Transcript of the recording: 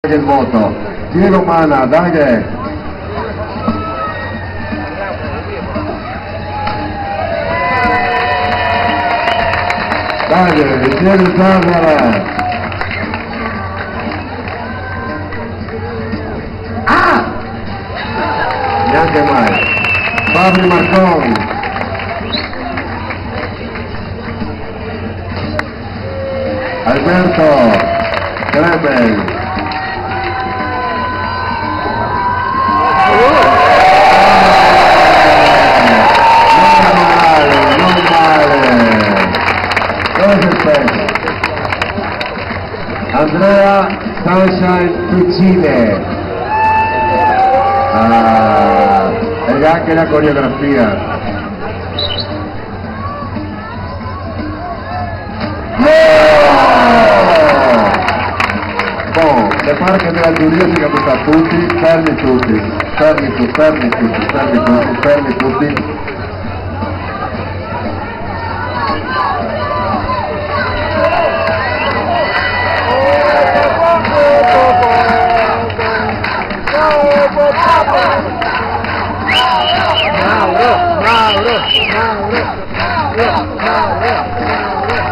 il voto. Diego Mana, dai che... Dai, Diego Zazara. Ah! Neanche mai. Fabri Marconi. Alberto Trebel. Non male. Dove si spende? Andrea Sunshine Tuccine. E anche la coreografia. Bon, le pare che della giuria si capisca tutti, fermi tutti, fermi tutti, fermi tutti, fermi tutti, fermi tutti. Mauro, Mauro, Mauro, Mauro, Mauro.